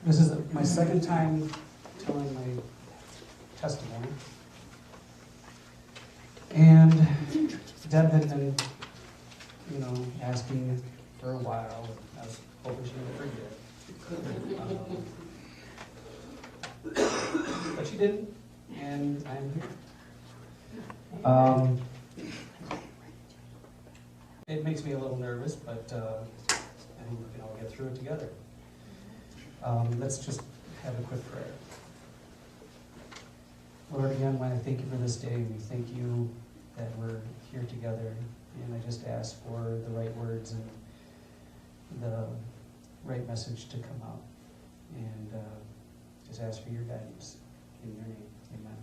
This is my second time telling my testimony. And Deb had been, asking for a while. And I was hoping she would forget. But she didn't, and I'm here. It makes me a little nervous, but I think we can all get through it together. Let's just have a quick prayer. Lord, again, I thank you for this day. We thank you that we're here together, and I just ask for the right words and the right message to come out, and just ask for your guidance. In your name, amen.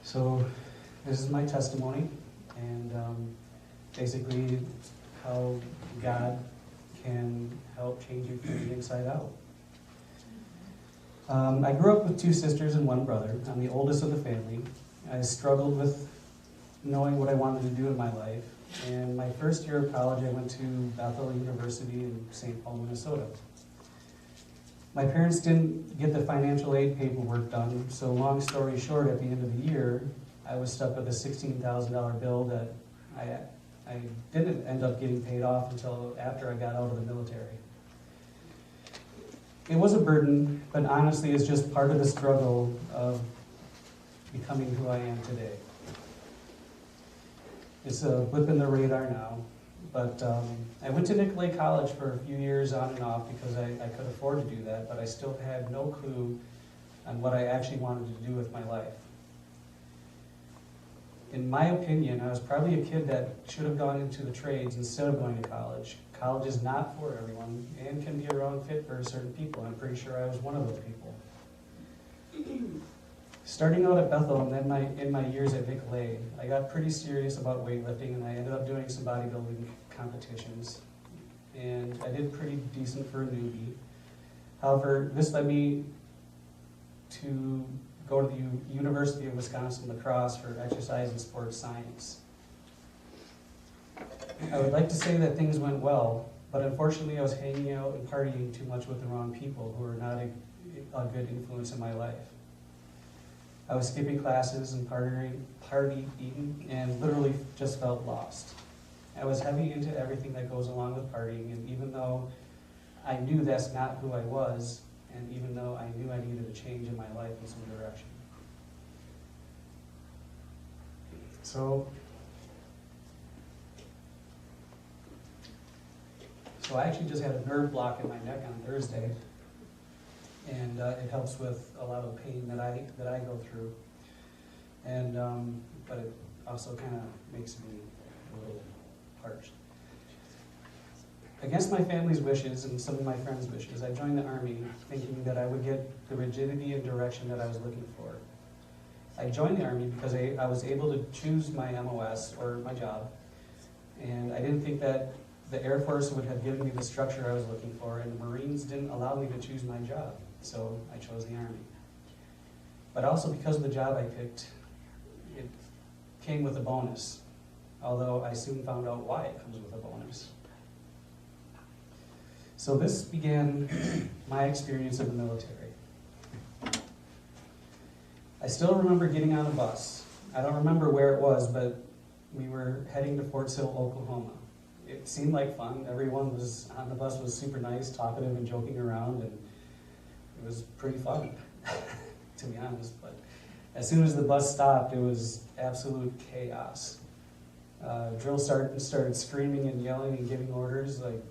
So, this is my testimony, and basically how God can help change you from the inside out. I grew up with 2 sisters and 1 brother. I'm the oldest of the family. I struggled with knowing what I wanted to do in my life. And my first year of college, I went to Bethel University in St. Paul, Minnesota. My parents didn't get the financial aid paperwork done, so long story short, at the end of the year, I was stuck with a $16,000 bill that I didn't end up getting paid off until after I got out of the military. It was a burden, but honestly, it's just part of the struggle of becoming who I am today. It's a blip in the radar now, but I went to Nicolay College for a few years on and off because I could afford to do that, but I still had no clue on what I actually wanted to do with my life. In my opinion, I was probably a kid that should have gone into the trades instead of going to college. College is not for everyone and can be a wrong fit for certain people. I'm pretty sure I was one of those people. Starting out at Bethel and then in my years at Nicolay, I got pretty serious about weightlifting, and I ended up doing some bodybuilding competitions. And I did pretty decent for a newbie. However, this led me to go to the University of Wisconsin La Crosse for exercise and sports science. I would like to say that things went well, but unfortunately I was hanging out and partying too much with the wrong people who were not a good influence in my life. I was skipping classes and party eating, and literally just felt lost. I was heavy into everything that goes along with partying, and even though I knew that's not who I was, and even though I knew I needed a change in my life in some direction. So I actually just had a nerve block in my neck on Thursday, and it helps with a lot of the pain that I go through, and but it also kind of makes me a little parched. Against my family's wishes and some of my friends' wishes, I joined the Army thinking that I would get the rigidity and direction that I was looking for. I joined the Army because I was able to choose my MOS, or my job, and I didn't think that the Air Force would have given me the structure I was looking for, and the Marines didn't allow me to choose my job, so I chose the Army. But also because of the job I picked, it came with a bonus, although I soon found out why it comes with a bonus. So this began my experience in the military. I still remember getting on a bus. I don't remember where it was, but we were heading to Fort Sill, Oklahoma. It seemed like fun. Everyone was on the bus was super nice, talkative and joking around, and it was pretty fun, to be honest. But as soon as the bus stopped, it was absolute chaos. Drill sergeants started screaming and yelling and giving orders, like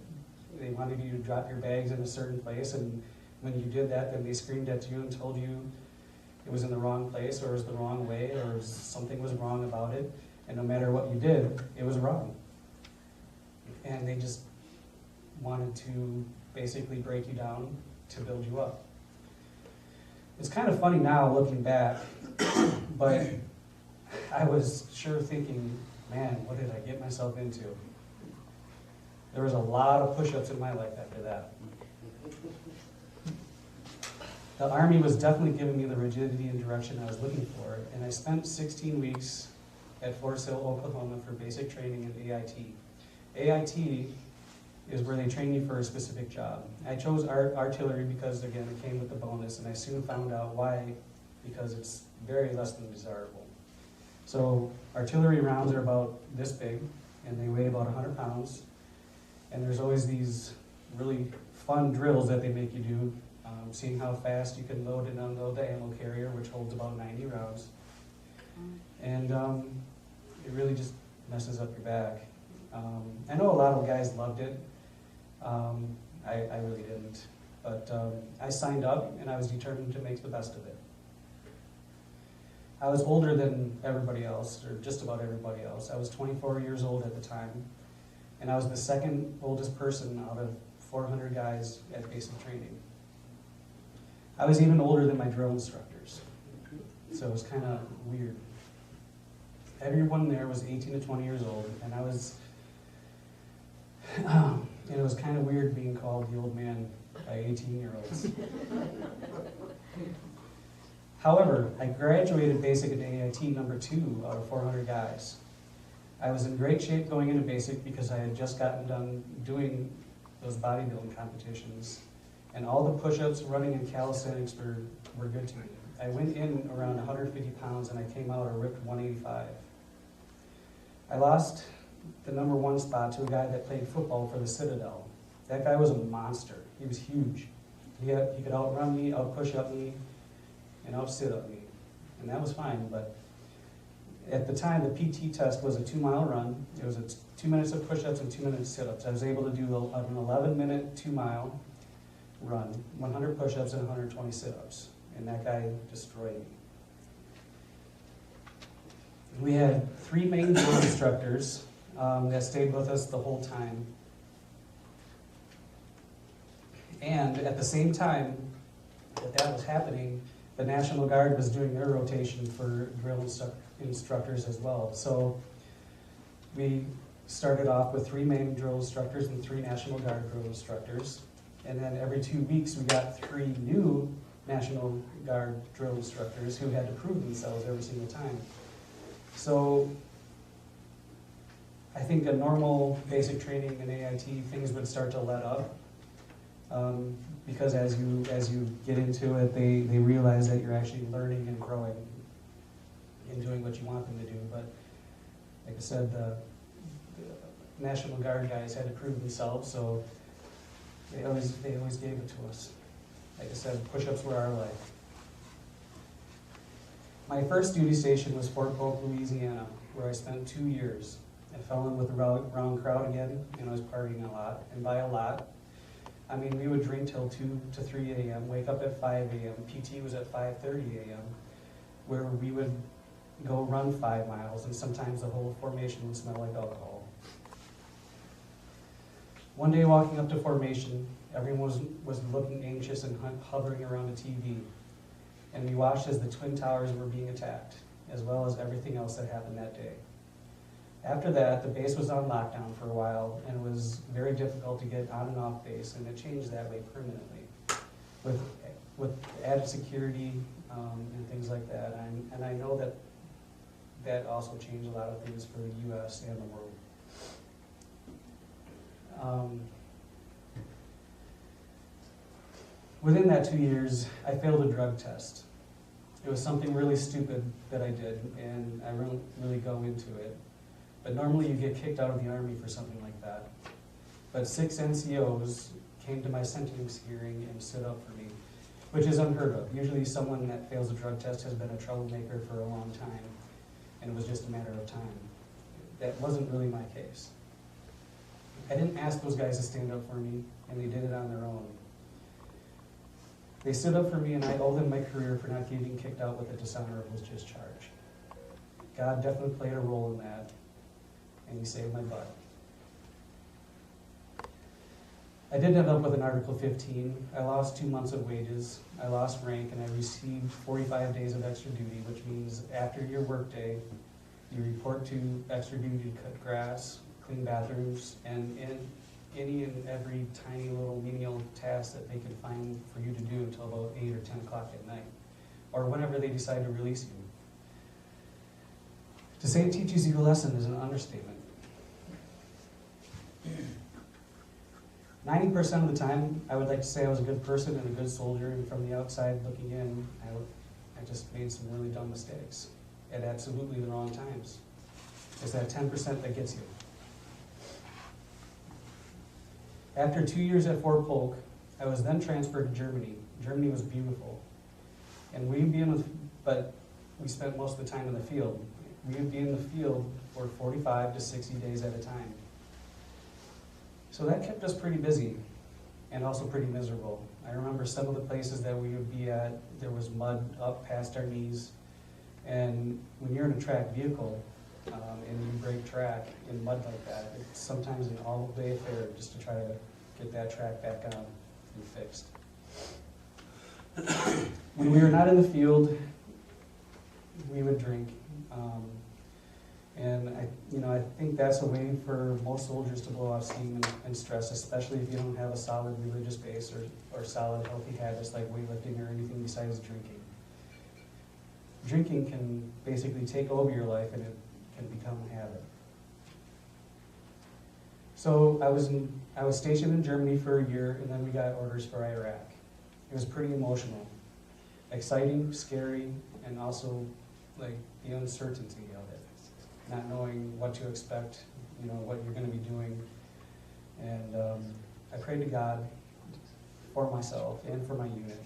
they wanted you to drop your bags in a certain place, and when you did that, then they screamed at you and told you it was in the wrong place, or it was the wrong way, or something was wrong about it, and no matter what you did, it was wrong. And they just wanted to basically break you down to build you up. It's kind of funny now looking back, but I was sure thinking, man, what did I get myself into? There was a lot of push-ups in my life after that. The Army was definitely giving me the rigidity and direction I was looking for, and I spent 16 weeks at Fort Sill, Oklahoma for basic training in AIT. AIT is where they train you for a specific job. I chose artillery because, again, it came with the bonus, and I soon found out why, because it's very less than desirable. So artillery rounds are about this big, and they weigh about 100 pounds, and there's always these really fun drills that they make you do, seeing how fast you can load and unload the ammo carrier, which holds about 90 rounds. And it really just messes up your back. I know a lot of guys loved it. I really didn't. But I signed up, and I was determined to make the best of it. I was older than everybody else, or just about everybody else. I was 24 years old at the time, and I was the second oldest person out of 400 guys at basic training. I was even older than my drill instructors, so it was kind of weird. Everyone there was 18 to 20 years old, and I was, and it was kind of weird being called the old man by 18-year-olds. However, I graduated basic at AIT number 2 out of 400 guys. I was in great shape going into basic because I had just gotten done doing those bodybuilding competitions, and all the push-ups, running, and calisthenics were good to me. I went in around 150 pounds and I came out a ripped 185. I lost the number 1 spot to a guy that played football for the Citadel. That guy was a monster. He was huge. He could outrun me, out-push-up me, and out-sit-up me. And that was fine, but at the time, the PT test was a 2-mile run. It was 2 minutes of push-ups and 2 minutes of sit-ups. I was able to do an 11-minute 2-mile run, 100 push-ups and 120 sit-ups. And that guy destroyed me. We had 3 main drill instructors that stayed with us the whole time. And at the same time that was happening, the National Guard was doing their rotation for drill instructors as well. So we started off with 3 main drill instructors and 3 National Guard drill instructors. And then every 2 weeks we got 3 new National Guard drill instructors who had to prove themselves every single time. So I think a normal basic training in AIT, things would start to let up. Because as you get into it, they realize that you're actually learning and growing and doing what you want them to do. But like I said, the National Guard guys had to prove themselves, so they always gave it to us. Like I said, push-ups were our life. My first duty station was Fort Polk, Louisiana, where I spent 2 years. I fell in with the wrong crowd again, and I was partying a lot. And by a lot, I mean we would drink till 2 to 3 a.m., wake up at 5 a.m. PT was at 5:30 a.m., where we would go run 5 miles, and sometimes the whole formation would smell like alcohol. One day walking up to formation, everyone was looking anxious and hovering around a TV. And we watched as the Twin Towers were being attacked, as well as everything else that happened that day. After that, the base was on lockdown for a while, and it was very difficult to get on and off base, and it changed that way permanently, with added security and things like that. And I know that also changed a lot of things for the U.S. and the world. Within that 2 years, I failed a drug test. It was something really stupid that I did, and I won't really go into it. But normally you get kicked out of the Army for something like that. But 6 NCOs came to my sentencing hearing and stood up for me, which is unheard of. Usually someone that fails a drug test has been a troublemaker for a long time, and it was just a matter of time. That wasn't really my case. I didn't ask those guys to stand up for me, and they did it on their own. They stood up for me, and I owe them my career for not getting kicked out with a dishonorable discharge. God definitely played a role in that, and he saved my butt. I did end up with an Article 15. I lost 2 months of wages. I lost rank, and I received 45 days of extra duty, which means after your workday, you report to extra duty to cut grass, clean bathrooms, and any and every tiny little menial task that they can find for you to do until about 8 or 10 o'clock at night, or whenever they decide to release you. To say it teaches you a lesson is an understatement. 90% of the time, I would like to say I was a good person and a good soldier, and from the outside looking in, I just made some really dumb mistakes at absolutely the wrong times. It's that 10% that gets you. After 2 years at Fort Polk, I was then transferred to Germany. Germany was beautiful. And but we spent most of the time in the field. We would be in the field for 45 to 60 days at a time. So that kept us pretty busy and also pretty miserable. I remember some of the places that we would be at, there was mud up past our knees. And when you're in a tracked vehicle and you break track in mud like that, it's sometimes an all-day affair just to try to get that track back on and fixed. When we were not in the field, we would drink. And I think that's a way for most soldiers to blow off steam and stress, especially if you don't have a solid religious base or solid healthy habits like weightlifting or anything besides drinking. Drinking can basically take over your life and it can become a habit. So I was stationed in Germany for a year, and then we got orders for Iraq. It was pretty emotional, exciting, scary, and also like the uncertainty of it, not knowing what to expect, what you're going to be doing. And I prayed to God for myself and for my unit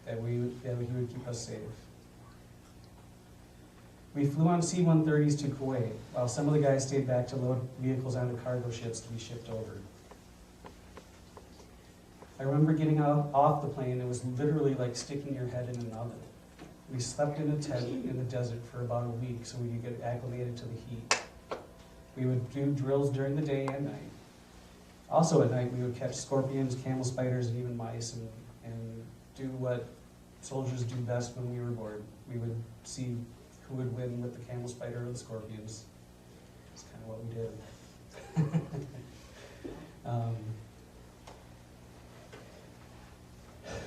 that He would keep us safe. We flew on C-130s to Kuwait, while some of the guys stayed back to load vehicles onto cargo ships to be shipped over. I remember getting off the plane, it was literally like sticking your head in an oven. We slept in a tent in the desert for about a week so we could get acclimated to the heat. We would do drills during the day and night. Also at night, we would catch scorpions, camel spiders, and even mice, and do what soldiers do best when we were bored. We would see who would win with the camel spider or the scorpions. That's kind of what we did.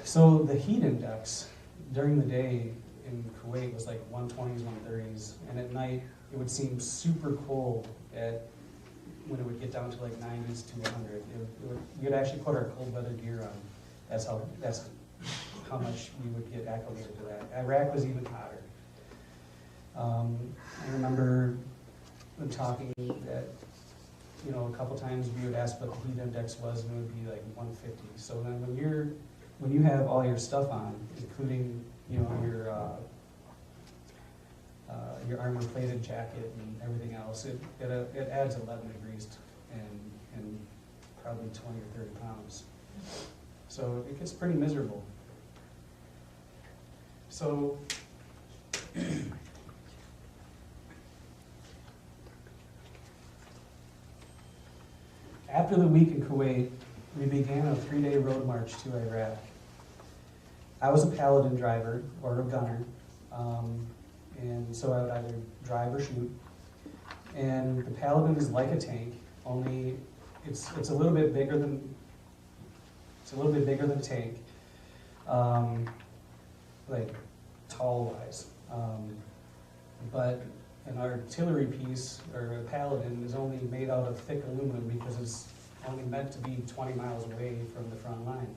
So the heat index during the day in Kuwait was like 120s, 130s, and at night it would seem super cold when it would get down to like 90s to 100. We would actually put our cold weather gear on. That's how much we would get acclimated to that. Iraq was even hotter. I remember when talking that, a couple times we would ask what the heat index was, and it would be like 150. So then when you have all your stuff on, including your armor-plated jacket and everything else, it adds 11 degrees and probably 20 or 30 pounds. So it gets pretty miserable. So after the week in Kuwait, we began a 3-day road march to Iraq. I was a paladin driver or a gunner, and so I would either drive or shoot. And the paladin is like a tank, only it's a little bit bigger than a tank, like tall wise. But an artillery piece or a paladin is only made out of thick aluminum because it's only meant to be 20 miles away from the front line.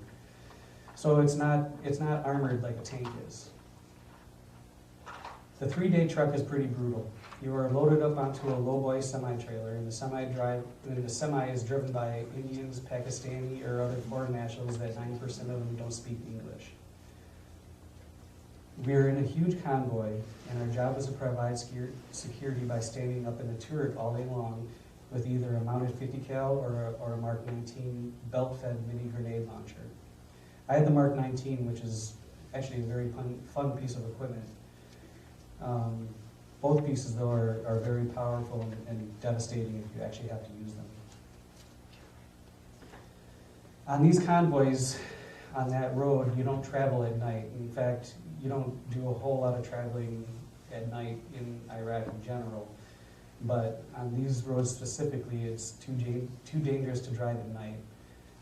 So it's not armored like a tank is. The 3-day trek is pretty brutal. You are loaded up onto a lowboy semi-trailer, and the semi is driven by Indians, Pakistani, or other foreign nationals that 90% of them don't speak English. We are in a huge convoy, and our job is to provide security by standing up in a turret all day long with either a mounted 50 cal or a Mark 19 belt-fed mini grenade launcher. I had the Mark 19, which is actually a very fun piece of equipment. Both pieces, though, are very powerful and devastating if you actually have to use them. On these convoys, on that road, you don't travel at night. In fact, you don't do a whole lot of traveling at night in Iraq in general. But on these roads specifically, it's too dangerous to drive at night.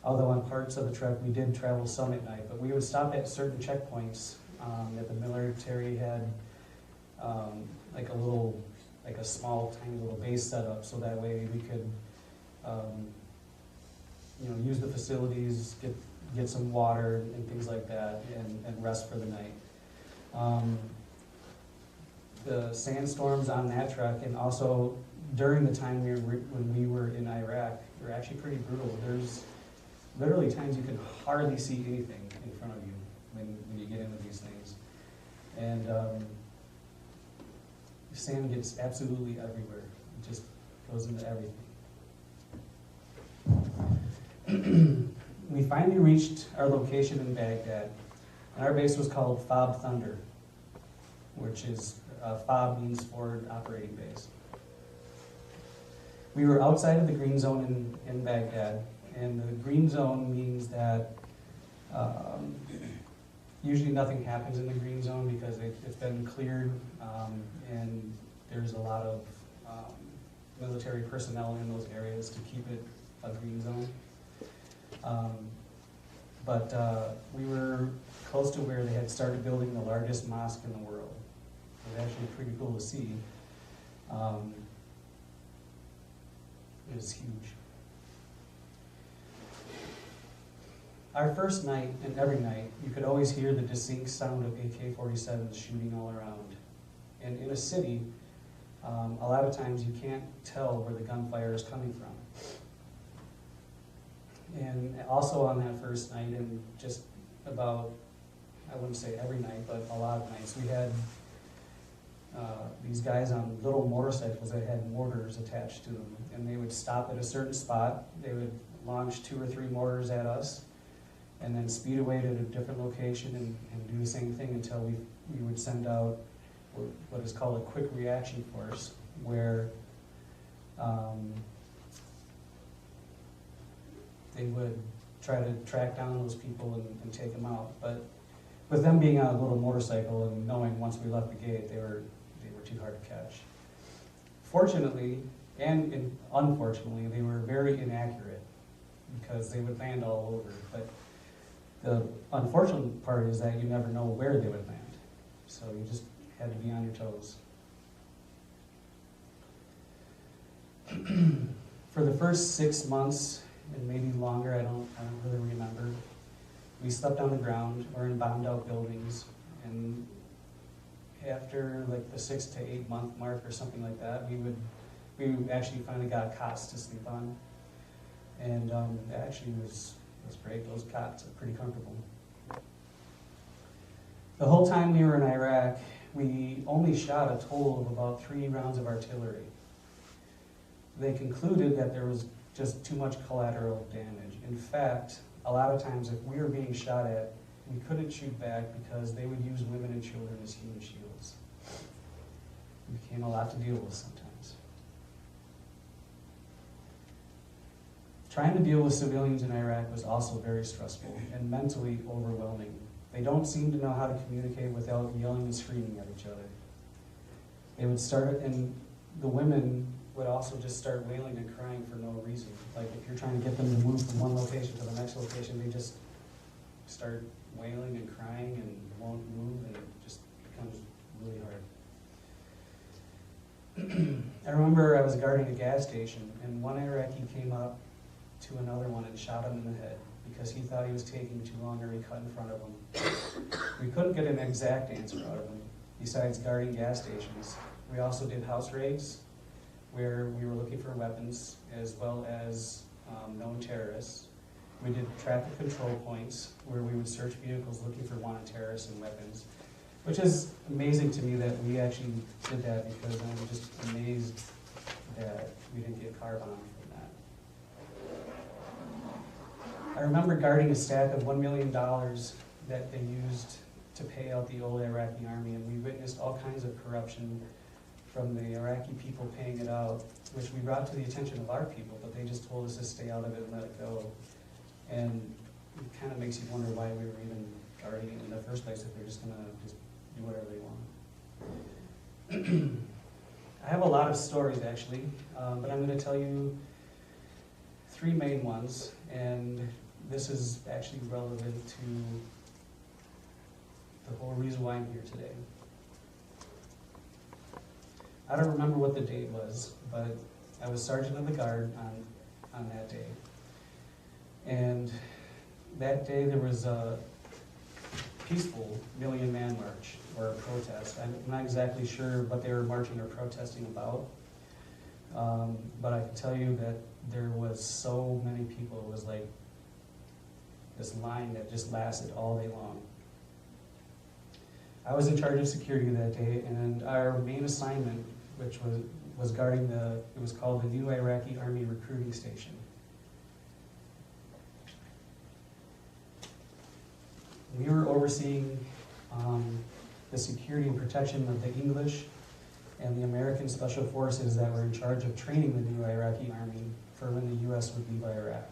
Although on parts of the trek, we did travel some at night. But we would stop at certain checkpoints that the military had like a small, tiny little base set up, so that way we could use the facilities, get some water and things like that, and rest for the night. The sandstorms on that truck, and also during the time when we were in Iraq, were actually pretty brutal. There's literally times you can hardly see anything in front of you when you get into these things. And sand gets absolutely everywhere. It just goes into everything. We finally reached our location in Baghdad, and our base was called FOB Thunder, which is, FOB means Forward Operating Base. We were outside of the green zone in Baghdad, and the green zone means that usually nothing happens in the green zone because it's been cleared, and there's a lot of military personnel in those areas to keep it a green zone. But we were close to where they had started building the largest mosque in the world. It was actually pretty cool to see. It was huge. Our first night, and every night, you could always hear the distinct sound of AK-47s shooting all around. And in a city, a lot of times you can't tell where the gunfire is coming from. And also on that first night, and just about, I wouldn't say every night, but a lot of nights, we had these guys on little motorcycles that had mortars attached to them. And they would stop at a certain spot, they would launch 2 or 3 mortars at us, and then speed away to a different location and do the same thing until we would send out what is called a quick reaction force, where they would try to track down those people and take them out. But with them being on a little motorcycle and knowing once we left the gate, they were too hard to catch. Fortunately, and unfortunately, they were very inaccurate because they would land all over. But the unfortunate part is that you never know where they would land. So you just had to be on your toes. For the first 6 months, and maybe longer, I don't really remember, we slept on the ground or in bombed out buildings. And after like the 6 to 8 month mark or something like that, we actually finally got cots to sleep on. And it actually was great. Those cots are pretty comfortable. The whole time we were in Iraq, we only shot a total of about 3 rounds of artillery. They concluded that there was just too much collateral damage. In fact, a lot of times if we were being shot at, we couldn't shoot back because they would use women and children as human shields. It became a lot to deal with sometimes. Trying to deal with civilians in Iraq was also very stressful and mentally overwhelming. They don't seem to know how to communicate without yelling and screaming at each other. They would start, and the women would also just start wailing and crying for no reason. Like if you're trying to get them to move from one location to the next location, they just start wailing and crying and won't move, and it just becomes really hard. I remember I was guarding a gas station, and one Iraqi came up to another one and shot him in the head because he thought he was taking too long, or he cut in front of him. We couldn't get an exact answer out of him. Besides guarding gas stations, we also did house raids where we were looking for weapons as well as known terrorists. We did traffic control points where we would search vehicles looking for wanted terrorists and weapons, which is amazing to me that we actually did that, because I'm just amazed that we didn't get car bombed from that. I remember guarding a stack of $1 million that they used to pay out the old Iraqi army, and we witnessed all kinds of corruption from the Iraqi people paying it out, which we brought to the attention of our people, but they just told us to stay out of it and let it go. And it kind of makes you wonder why we were even guarding it in the first place if they're just going to just do whatever they want. I have a lot of stories, actually, but I'm going to tell you 3 main ones, and this is actually relevant to the whole reason why I'm here today. I don't remember what the date was, but I was sergeant of the guard on that day. And that day there was a peaceful million-man march or a protest. I'm not exactly sure what they were marching or protesting about, but I can tell you that there was so many people. It was like this line that just lasted all day long. I was in charge of security that day, and our main assignment, which was guarding it was called the New Iraqi Army Recruiting Station. We were overseeing the security and protection of the English and the American Special Forces that were in charge of training the new Iraqi army for when the U.S. would leave Iraq.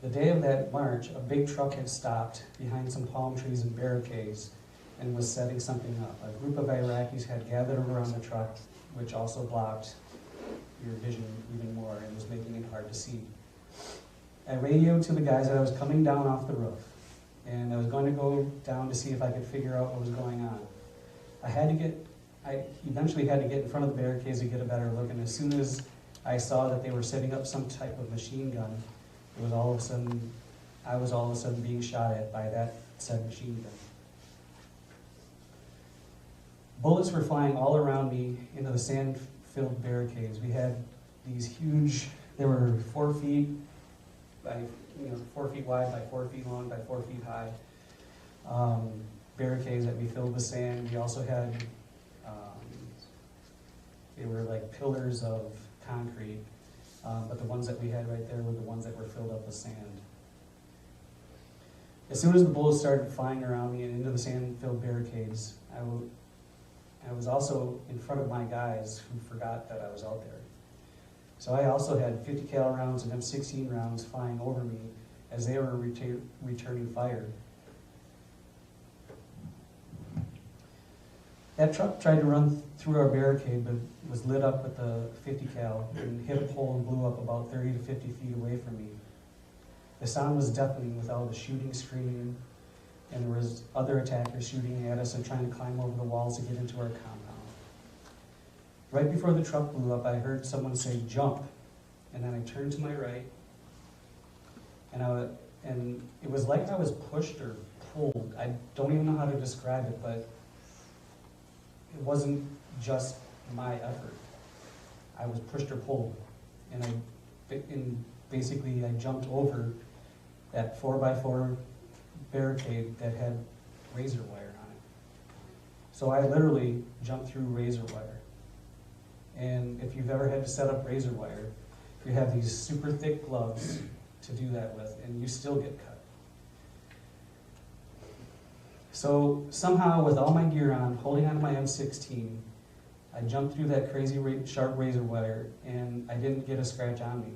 The day of that march, a big truck had stopped behind some palm trees and barricades and was setting something up. A group of Iraqis had gathered around the truck, which also blocked your vision even more and was making it hard to see. I radioed to the guys that I was coming down off the roof, and I was going to go down to see if I could figure out what was going on. I eventually had to get in front of the barricades to get a better look, and as soon as I saw that they were setting up some type of machine gun, I was all of a sudden being shot at by that said machine gun. Bullets were flying all around me into the sand-filled barricades. We had these huge, they were 4 feet by, 4 feet wide by 4 feet long by 4 feet high. Barricades that we filled with sand. We also had, they were like pillars of concrete, but the ones that we had right there were the ones that were filled up with sand. As soon as the bullets started flying around me and into the sand-filled barricades, I was also in front of my guys who forgot that I was out there. So I also had 50 cal rounds and M16 rounds flying over me as they were returning fire. That truck tried to run through our barricade, but was lit up with the 50 cal and hit a pole and blew up about 30 to 50 feet away from me. The sound was deafening with all the shooting, screaming, and there was other attackers shooting at us and trying to climb over the walls to get into our compound. Right before the truck blew up, I heard someone say, "Jump," and then I turned to my right, and it was like I was pushed or pulled. I don't even know how to describe it, but it wasn't just my effort. I was pushed or pulled, and basically I jumped over that 4x4 barricade that had razor wire on it. So I literally jumped through razor wire. And if you've ever had to set up razor wire, you have these super thick gloves to do that with, and you still get cut. So somehow, with all my gear on, holding onto my M16, I jumped through that crazy sharp razor wire, and I didn't get a scratch on me.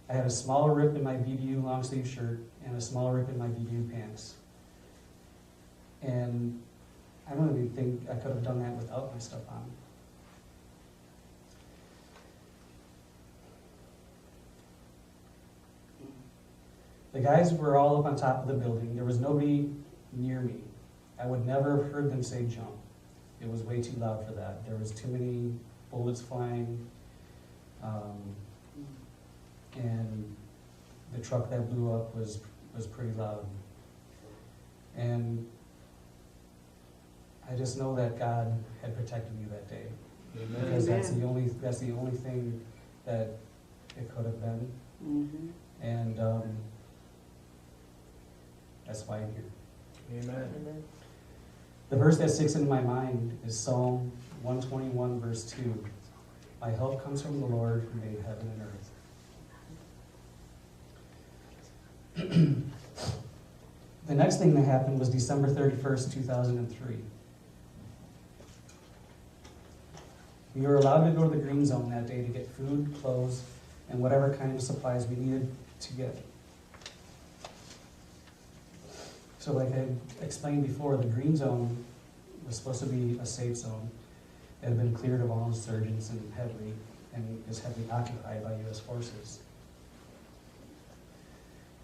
I had a smaller rip in my BDU long sleeve shirt and a smaller rip in my BDU pants. And I don't even think I could have done that without my stuff on. The guys were all up on top of the building. There was nobody near me. I would never have heard them say jump. It was way too loud for that. There was too many bullets flying, and the truck that blew up was pretty loud. And I just know that God had protected me that day. Amen. Because that's the only thing that it could have been. Mm-hmm. And that's why I'm here. Amen. Amen. The verse that sticks in my mind is Psalm 121, verse 2. My help comes from the Lord who made heaven and earth. The next thing that happened was December 31st, 2003. We were allowed to go to the green zone that day to get food, clothes, and whatever kind of supplies we needed to get. So like I explained before, the green zone was supposed to be a safe zone. It had been cleared of all insurgents and is heavily occupied by U.S. forces.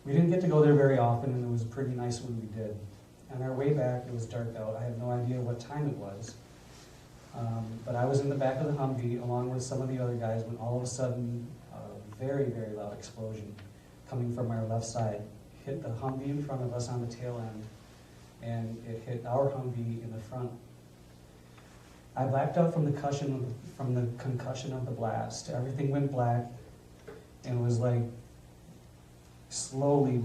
We didn't get to go there very often, and it was pretty nice when we did. On our way back, it was dark out. I have no idea what time it was. But I was in the back of the Humvee along with some of the other guys when all of a sudden we very, very loud explosion coming from our left side. Hit the Humvee in front of us on the tail end, and it hit our Humvee in the front. I blacked out from the concussion of the blast. Everything went black, and it was like slowly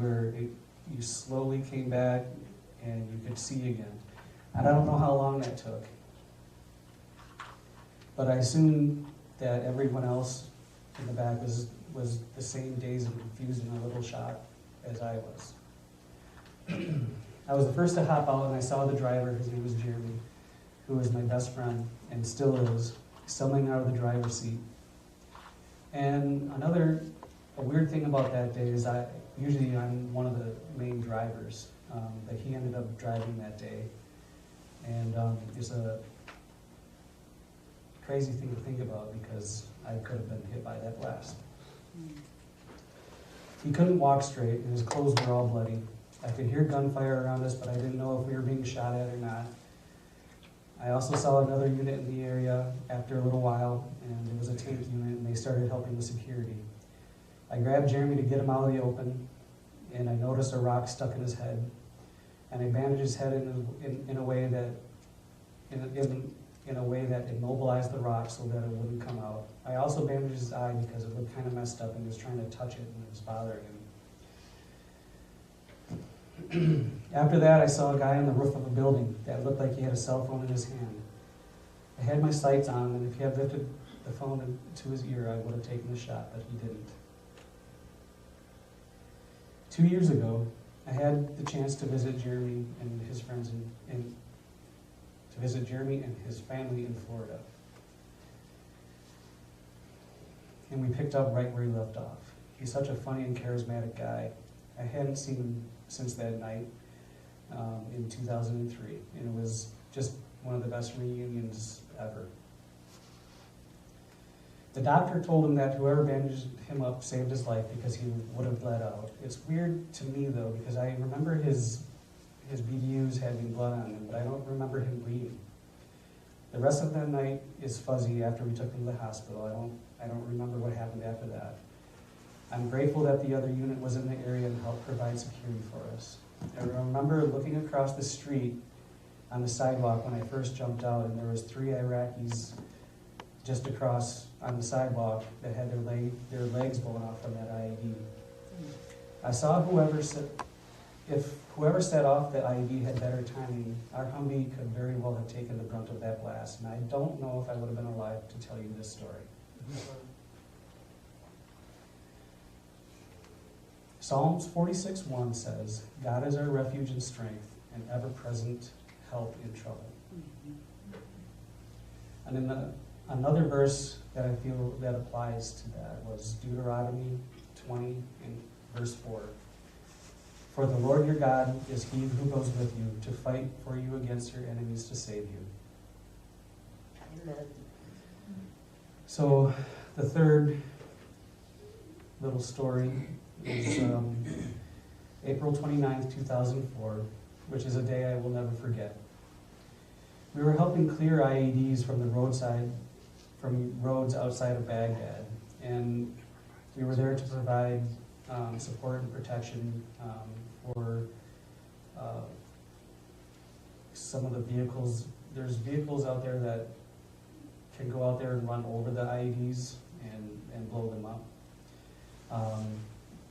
you slowly came back and you could see again. And I don't know how long that took, but I assume that everyone else in the back was the same dazed and confused and a little shocked as I was. I was the first to hop out, and I saw the driver. His name was Jeremy, who was my best friend and still is, stumbling out of the driver's seat. And a weird thing about that day is usually I'm one of the main drivers, but he ended up driving that day. And it's a crazy thing to think about because I could have been hit by that blast. He couldn't walk straight, and his clothes were all bloody. I could hear gunfire around us, but I didn't know if we were being shot at or not. I also saw another unit in the area after a little while, and it was a tank unit, and they started helping with security. I grabbed Jeremy to get him out of the open, and I noticed a rock stuck in his head, and I bandaged his head in a way that immobilized the rock so that it wouldn't come out. I also bandaged his eye because it looked kind of messed up, and he was trying to touch it, and it was bothering him. After that, I saw a guy on the roof of a building that looked like he had a cell phone in his hand. I had my sights on him, and if he had lifted the phone to his ear, I would have taken the shot, but he didn't. 2 years ago, I had the chance to visit Jeremy and his friends to visit Jeremy and his family in Florida. And we picked up right where he left off. He's such a funny and charismatic guy. I hadn't seen him since that night in 2003, and it was just one of the best reunions ever. The doctor told him that whoever bandaged him up saved his life because he would have bled out. It's weird to me though, because I remember his BDUs having blood on them, but I don't remember him bleeding. The rest of that night is fuzzy after we took him to the hospital. I don't remember what happened after that. I'm grateful that the other unit was in the area and helped provide security for us. I remember looking across the street on the sidewalk when I first jumped out, and there was 3 Iraqis just across on the sidewalk that had their legs blown off from that IED. I saw if whoever set off the IED had better timing, our Humvee could very well have taken the brunt of that blast, and I don't know if I would have been alive to tell you this story. Psalms 46:1 says, God is our refuge and strength, and ever-present help in trouble. And in another verse that I feel that applies to that was Deuteronomy 20 and verse 4. For the Lord your God is he who goes with you to fight for you against your enemies to save you. Amen. So the third little story is April 29th, 2004, which is a day I will never forget. We were helping clear IEDs from roads outside of Baghdad, and we were there to provide support and protection for some of the vehicles. There's vehicles out there that can go out there and run over the IEDs and blow them up.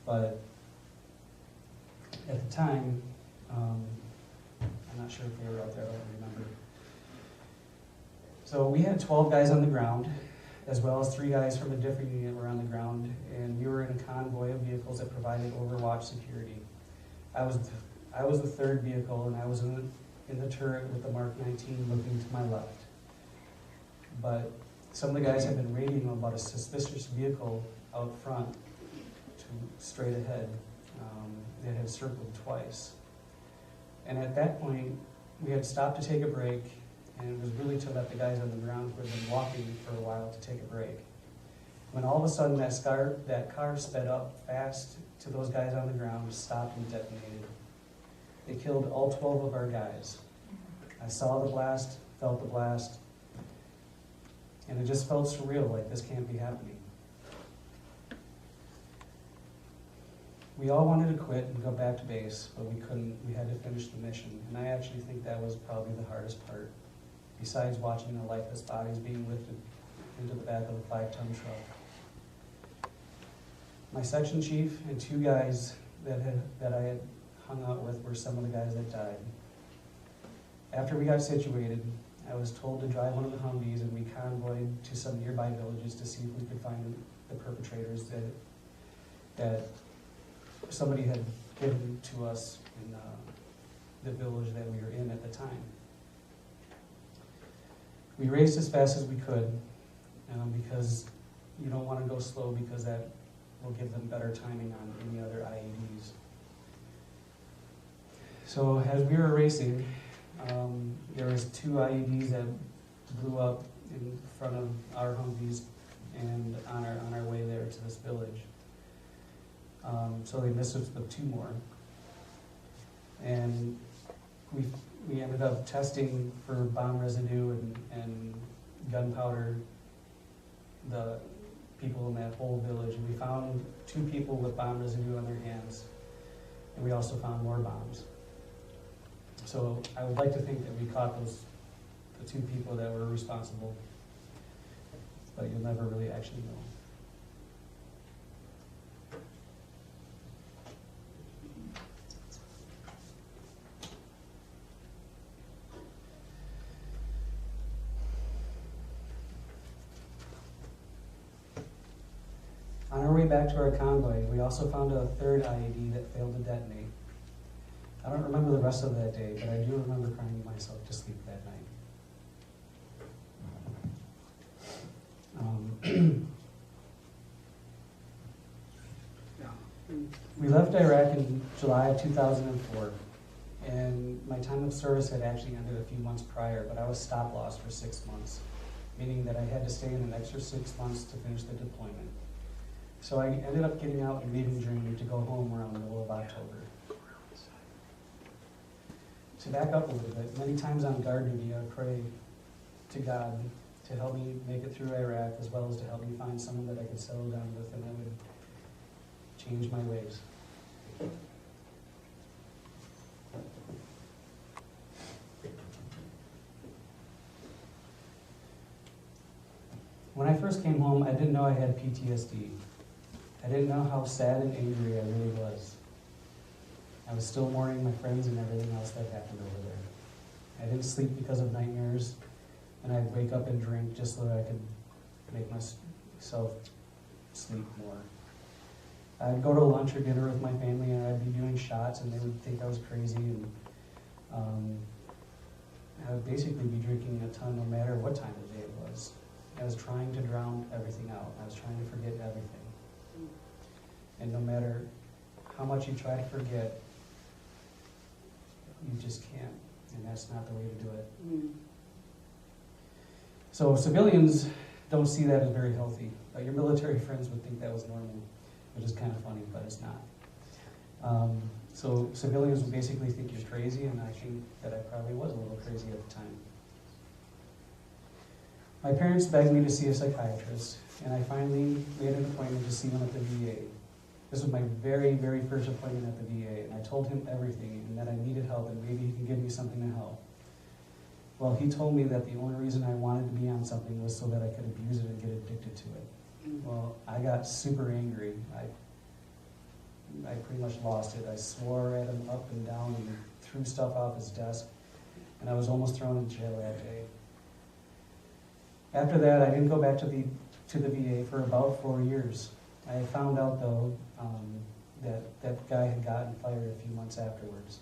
But at the time, I'm not sure if they were out there, I don't remember. So we had 12 guys on the ground, as well as 3 guys from a different unit were on the ground, and we were in a convoy of vehicles that provided overwatch security. I was the third vehicle, and I was in the turret with the Mark 19 looking to my left. But some of the guys had been radioing about a suspicious vehicle out front to straight ahead that had circled twice. And at that point, we had stopped to take a break, and it was really to let the guys on the ground who had been walking for a while to take a break. When all of a sudden that car sped up fast to those guys on the ground, stopped and detonated. They killed all 12 of our guys. I saw the blast, felt the blast, and it just felt surreal, like this can't be happening. We all wanted to quit and go back to base, but we couldn't. We had to finish the mission, and I actually think that was probably the hardest part, besides watching the lifeless bodies being lifted into the back of a 5-ton truck. My section chief and 2 guys that I had hung out with were some of the guys that died. After we got situated, I was told to drive one of the Humvees, and we convoyed to some nearby villages to see if we could find the perpetrators that somebody had given to us in the village that we were in at the time. We raced as fast as we could because you don't want to go slow, because that will give them better timing on any other IEDs. So as we were racing, there was 2 IEDs that blew up in front of our Humvees and on our way there to this village. So they missed us with 2 more. And we ended up testing for bomb residue and gunpowder, the people in that whole village. And we found 2 people with bomb residue on their hands. And we also found more bombs. So I would like to think that we caught the 2 people that were responsible, but you'll never really actually know. On our way back to our convoy, we also found a 3rd IED that failed to detonate. I don't remember the rest of that day, but I do remember crying myself to sleep that night. We left Iraq in July of 2004, and my time of service had actually ended a few months prior, but I was stop loss for 6 months, meaning that I had to stay in an extra 6 months to finish the deployment. So I ended up getting out and leaving Germany to go home around the middle of October. To back up a little bit, many times on guard duty, I would pray to God to help me make it through Iraq, as well as to help me find someone that I could settle down with and that would change my ways. When I first came home, I didn't know I had PTSD. I didn't know how sad and angry I really was. I was still mourning my friends and everything else that happened over there. I didn't sleep because of nightmares, and I'd wake up and drink just so that I could make myself sleep more. I'd go to lunch or dinner with my family, and I'd be doing shots, and they would think I was crazy, and I would basically be drinking a ton no matter what time of day it was. I was trying to drown everything out. I was trying to forget everything. And no matter how much you try to forget, you just can't, and that's not the way to do it. So civilians don't see that as very healthy, but your military friends would think that was normal, which is kind of funny, but it's not. So civilians would basically think you're crazy, and I think that I probably was a little crazy at the time. My parents begged me to see a psychiatrist, and I finally made an appointment to see him at the VA. This was my very, very first appointment at the VA, and I told him everything, and that I needed help, and maybe he could give me something to help. Well, he told me that the only reason I wanted to be on something was so that I could abuse it and get addicted to it. Well, I got super angry. I pretty much lost it. I swore at him up and down and threw stuff off his desk, and I was almost thrown in jail that day. After that, I didn't go back to the VA for about 4 years. I found out, though, that guy had gotten fired a few months afterwards.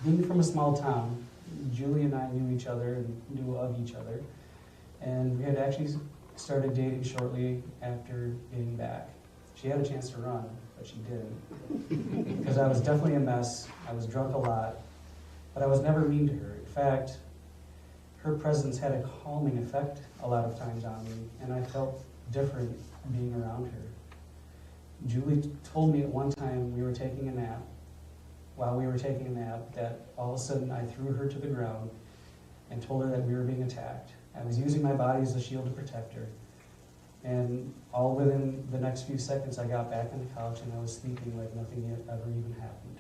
Being from a small town, Julie and I knew each other and knew of each other, and we had actually started dating shortly after getting back. She had a chance to run, but she didn't, because I was definitely a mess. I was drunk a lot, but I was never mean to her. In fact, her presence had a calming effect a lot of times on me, and I felt different being around her. Julie told me at one time we were taking a nap, while we were taking a nap, that all of a sudden I threw her to the ground and told her that we were being attacked. I was using my body as a shield to protect her, And all within the next few seconds, I got back on the couch and I was sleeping like nothing had ever even happened.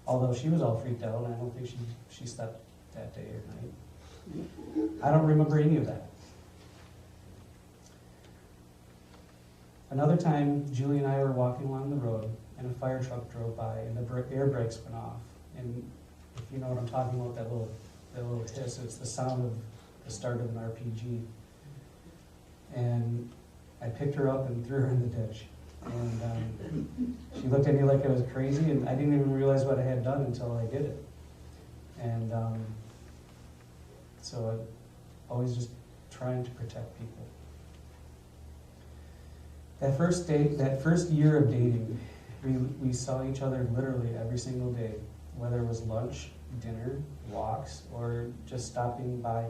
Although she was all freaked out, and I don't think she slept that day or night. I don't remember any of that. Another time, Julie and I were walking along the road, and a fire truck drove by, and the air brakes went off. And if you know what I'm talking about, that little hiss, it's the sound of the start of an RPG. And I picked her up and threw her in the ditch. And she looked at me like I was crazy, and I didn't even realize what I had done until I did it. And so I'm always just trying to protect people. That first year of dating, we saw each other literally every single day, whether it was lunch, dinner, walks, or just stopping by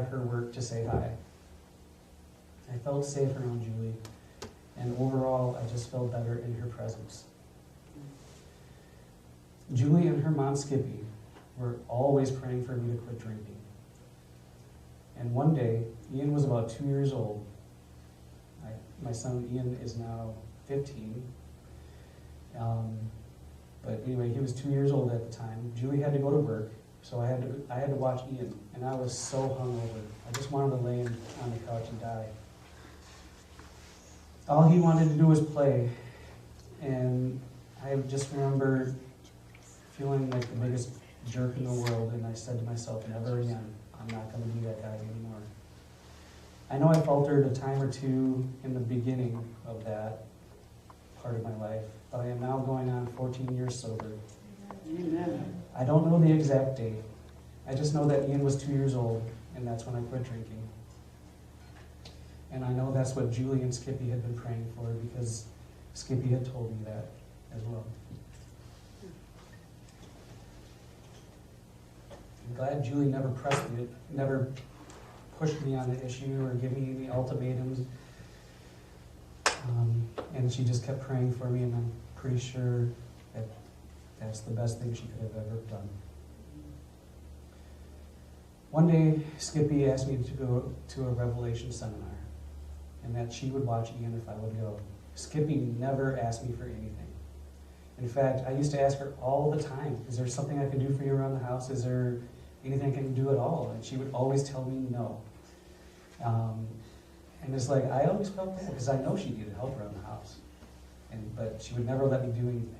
her work to say hi. I felt safe around Julie, and overall, I just felt better in her presence. Julie and her mom, Skippy, were always praying for me to quit drinking. And one day, Ian was about 2 years old. My son Ian is now 15. But anyway, he was 2 years old at the time. Julie had to go to work, so I had to watch Ian, and I was so hungover. I just wanted to lay him on the couch and die. All he wanted to do was play, and I just remember feeling like the biggest jerk in the world, and I said to myself, never again, I'm not going to be that guy anymore. I know I faltered a time or two in the beginning of that part of my life, but I am now going on 14 years sober. Amen. I don't know the exact date. I just know that Ian was 2 years old, and that's when I quit drinking. And I know that's what Julie and Skippy had been praying for, because Skippy had told me that as well. I'm glad Julie never pressed me, never pushed me on the issue or gave me any ultimatums. And she just kept praying for me, and I'm pretty sure that that's the best thing she could have ever done. One day, Skippy asked me to go to a Revelation seminar, and that she would watch Ian if I would go. Skippy never asked me for anything. In fact, I used to ask her all the time, is there something I can do for you around the house? Is there anything I can do at all? And she would always tell me no. And it's like, I always felt bad, because I know she needed help around the house. But she would never let me do anything.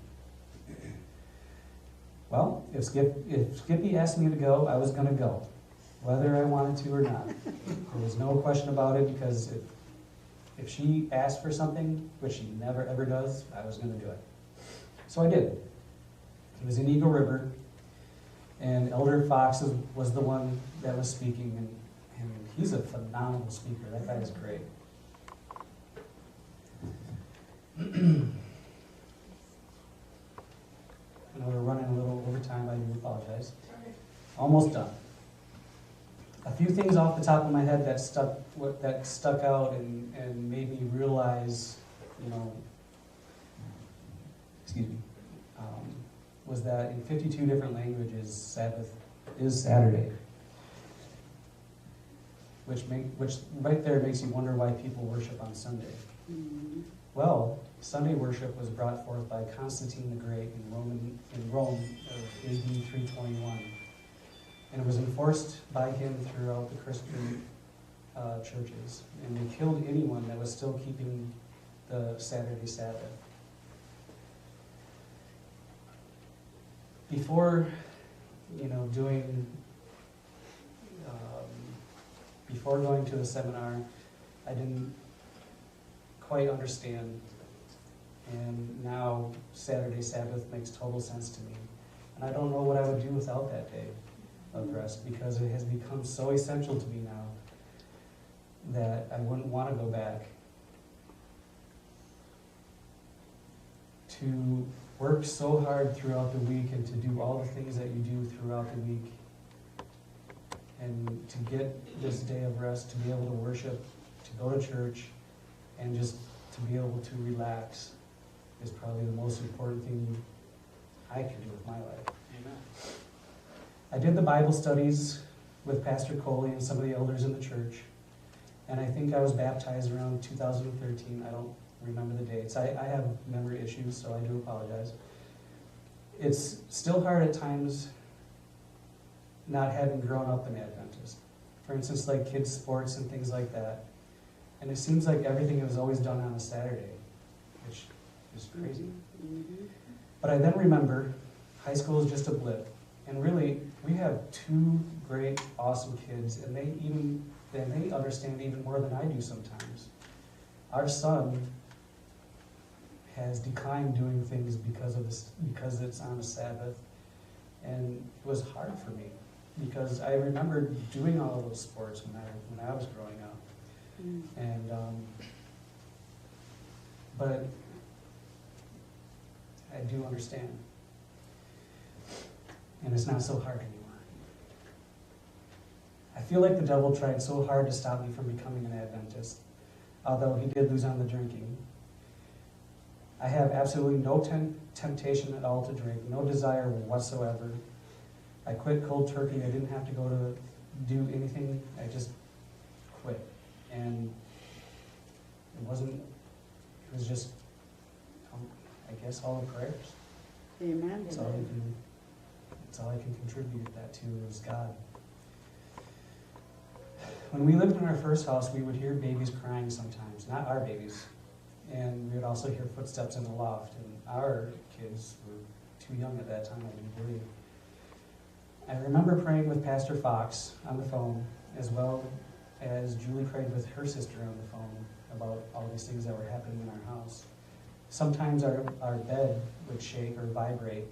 Well, if Skippy asked me to go, I was going to go, whether I wanted to or not. There was no question about it, because if she asked for something, which she never ever does, I was going to do it. So I did. It was in Eagle River, and Elder Fox was the one that was speaking, and he's a phenomenal speaker. That guy is great. I know we're running a little over time. I do apologize. Almost done. A few things off the top of my head that stuck out and made me realize, was that in 52 different languages, Sabbath is Saturday. Which right there makes you wonder why people worship on Sunday. Mm-hmm. Well, Sunday worship was brought forth by Constantine the Great in Rome of AD 321. And it was enforced by him throughout the Christian churches. And they killed anyone that was still keeping the Saturday Sabbath. Before, before going to the seminar, I didn't quite understand. And now Saturday Sabbath makes total sense to me. And I don't know what I would do without that day of rest, because it has become so essential to me now that I wouldn't want to go back. To work so hard throughout the week and to do all the things that you do throughout the week, and to get this day of rest, to be able to worship, to go to church, and just to be able to relax is probably the most important thing I can do with my life. Amen. I did the Bible studies with Pastor Coley and some of the elders in the church, And I think I was baptized around 2013. I don't remember the dates. I have memory issues, so I do apologize. It's still hard at times not having grown up an Adventist. For instance, like kids' sports and things like that. And it seems like everything was always done on a Saturday, which is crazy. Mm-hmm. But I then remember high school is just a blip. And really, we have two great, awesome kids, and they understand even more than I do sometimes. Our son has declined doing things because it's on a Sabbath, and it was hard for me because I remember doing all of those sports when I was growing up, and but I do understand, and it's not so hard anymore. I feel like the devil tried so hard to stop me from becoming an Adventist, although he did lose on the drinking. I have absolutely no temptation at all to drink, no desire whatsoever. I quit cold turkey. I didn't have to go to do anything. I just quit. And it was just, I guess, all the prayers. Amen. That's all I can contribute that to is God. When we lived in our first house, we would hear babies crying sometimes, not our babies. And we would also hear footsteps in the loft, and our kids were too young at that time, I didn't believe. I remember praying with Pastor Fox on the phone, as well as Julie prayed with her sister on the phone about all these things that were happening in our house. Sometimes our bed would shake or vibrate,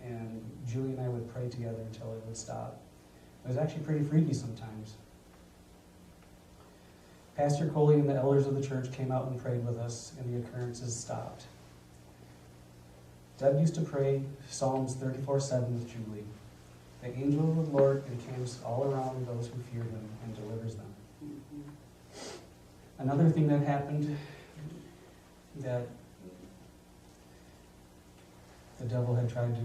and Julie and I would pray together until it would stop. It was actually pretty freaky sometimes. Pastor Coley and the elders of the church came out and prayed with us, and the occurrences stopped. Deb used to pray Psalms 34:7 with Julie. The angel of the Lord encamps all around those who fear him and delivers them. Another thing that happened that the devil had tried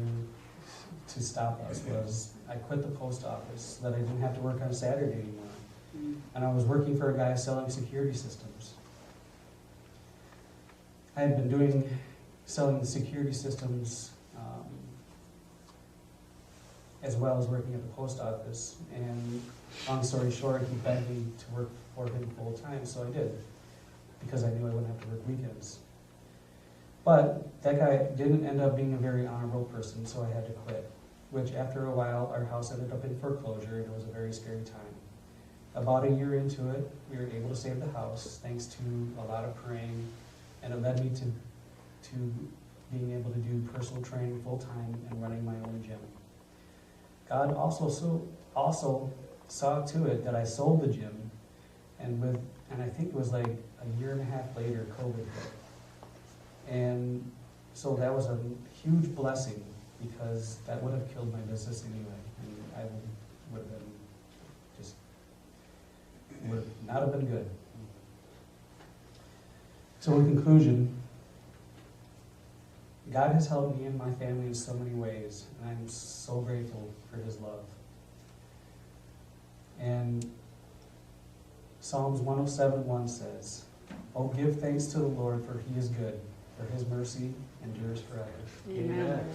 to stop us was I quit the post office so that I didn't have to work on Saturday anymore. And I was working for a guy selling security systems. I had been selling security systems as well as working at the post office. And long story short, he begged me to work for him full time, so I did, because I knew I wouldn't have to work weekends. But that guy didn't end up being a very honorable person, so I had to quit, which after a while, our house ended up in foreclosure, and it was a very scary time. About a year into it, we were able to save the house, thanks to a lot of praying, and it led me to being able to do personal training full-time and running my own gym. God also saw to it that I sold the gym, and I think it was like a year and a half later, COVID hit. And so that was a huge blessing, because that would have killed my business anyway, and I would have been would not have been good. So in conclusion, God has helped me and my family in so many ways, and I'm so grateful for his love. And Psalms 107:1 says, "Oh, give thanks to the Lord, for he is good, for his mercy endures forever." Amen.